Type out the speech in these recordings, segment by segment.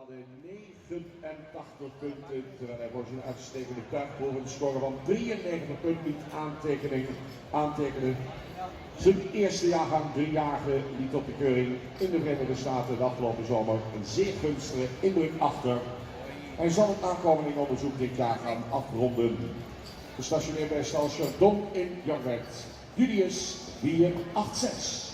behaalde 89 punten, terwijl hij voor zijn uitstekende tuigpoging een score van 93 punten liet aantekenen. Zijn eerste jaargang, 3-jarige, liet op de keuring in de Verenigde Staten de afgelopen zomer een zeer gunstige indruk achter. Hij zal het aankomende onderzoek dit jaar gaan afronden. Gestationeerd bij stal Chardon in Jorwert. Julius 486.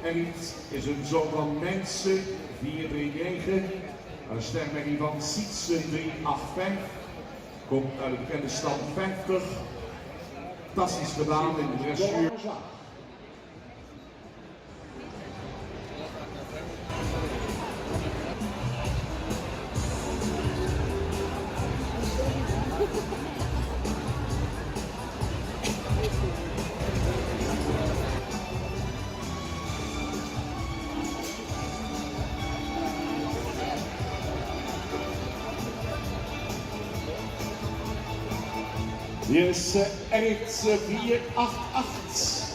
Erit is een zoon van Mensen 439, een stermerrie van Sietse 385, komt uit de bekende stand 50, fantastisch gedaan in de dressuur. Hier is Erit 488.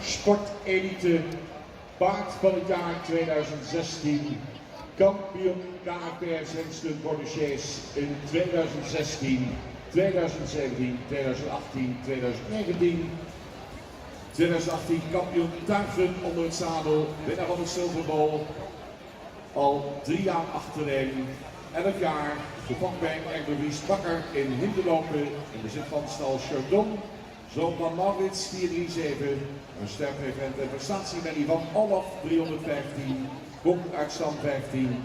Sportelite paard van het jaar 2016. Kampioen KPS Hengsten Bordeaux in 2016. 2017, 2018, 2019. 2018 kampioen tuigen onder het zadel, winnaar van de Silver Bowl. Al 3 jaar achtereen. 11 jaar gevangen bij Erbewies Bakker in Hinderlopen in bezit van stal Chardon. Zoon van Maurits 437. Een sterk event en prestatiemelie van Olaf 315. Komt uit stand 15.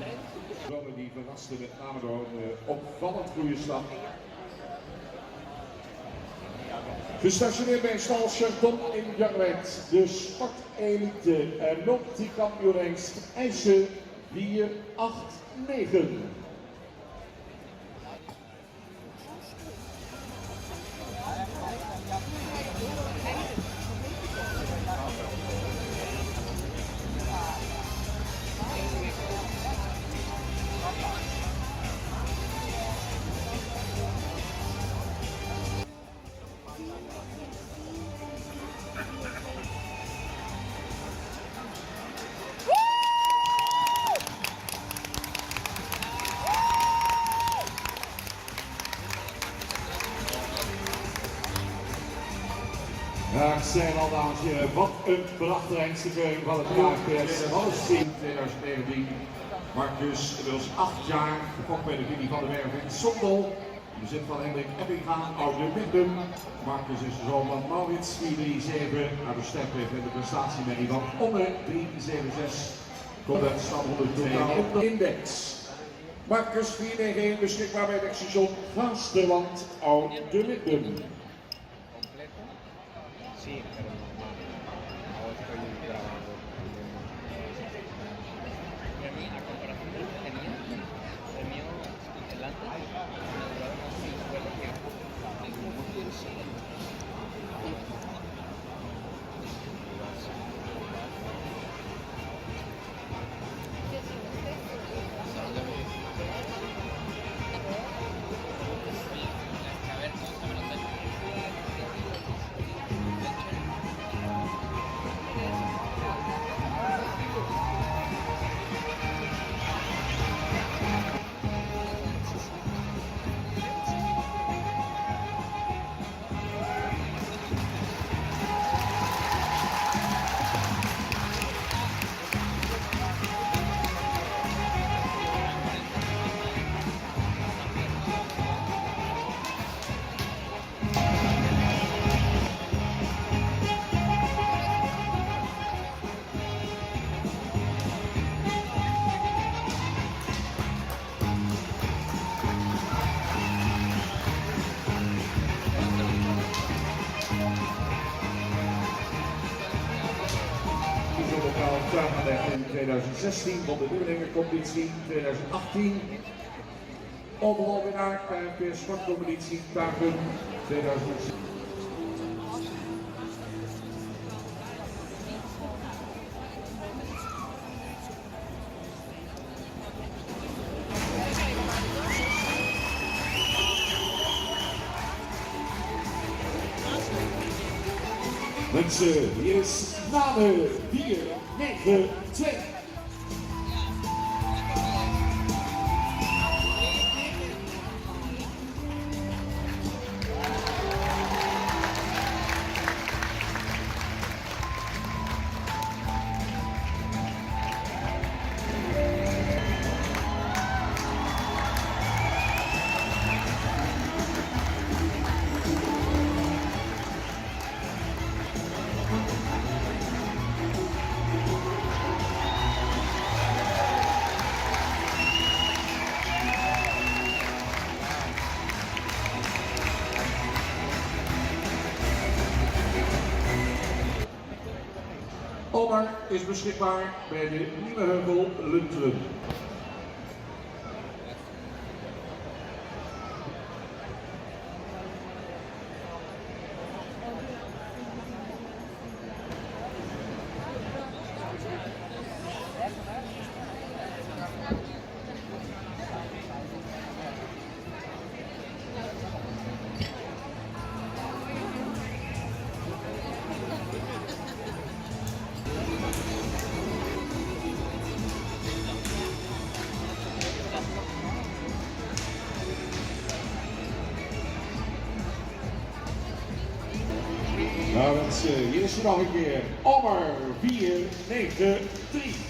Zonen die verraste met name door een opvallend goede slag. Gestationeerd bij stal Chardon in Jorwert, de sportelite en loopt die kampioen hengst IJsse 489. Ja, ik zei al, dames en heren, wat een prachtige hengstenkeuring van het KPS Hallestein 2019. Marcus, inmiddels 8 jaar, gefokt bij de linie van de Werf in Sondel. In bezit van Hendrik Ebbinga, oude Windum. Marcus is de zoon van Maurits 437, uit de sterkleef en de prestatiemelie van Onne 376. Komt uit de stand 102 op de index. Marcus 491 beschikbaar bij het station Gaasterland, oude Windum. Sí, pero no, ahora estoy grabando. Y a mí, a comparación de lo que tenía, el mío, el antes, me duraron más 5 vuelos que 2016 van de nieuwelingencompetitie 2018. Overalwinnaar KNP Sportcompetitie Taken 2016. Mensen, hier is Name 492. Ommer is beschikbaar bij de Nieuwe Heuvel Lunteren. Nou mensen, hier is er nog een keer. Ommer 493.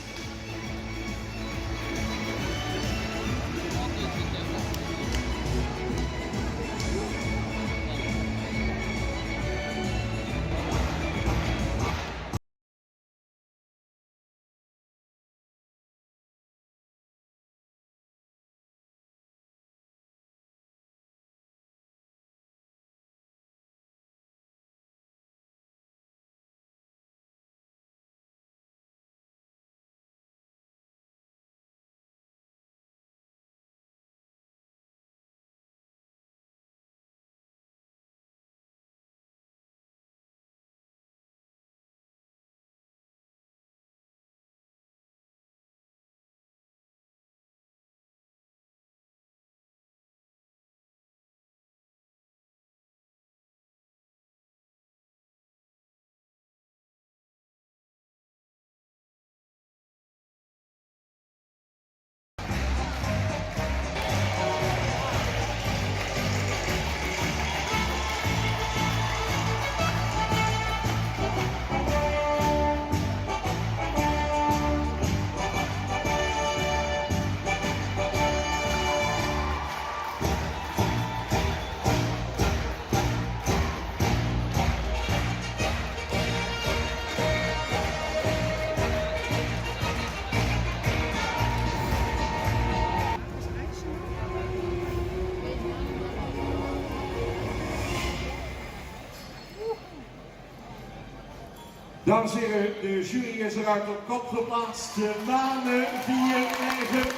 Dames en heren, de jury is eruit op kop geplaatst. De namen 492.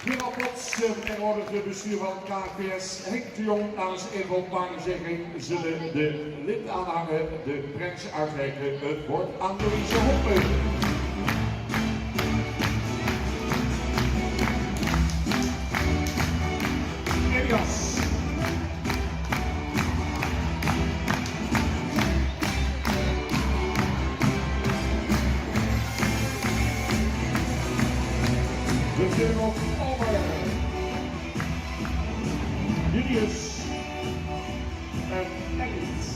Gerald Plots, vertegenwoordiger bestuur van KNPS. Henk de Jong namens Evo Paardenzegging zullen de lid aanhangen, de prijs uitreiken. Het woord aan Louise Hoppen. Elias. De Gerald Ommer. Julius en Engels.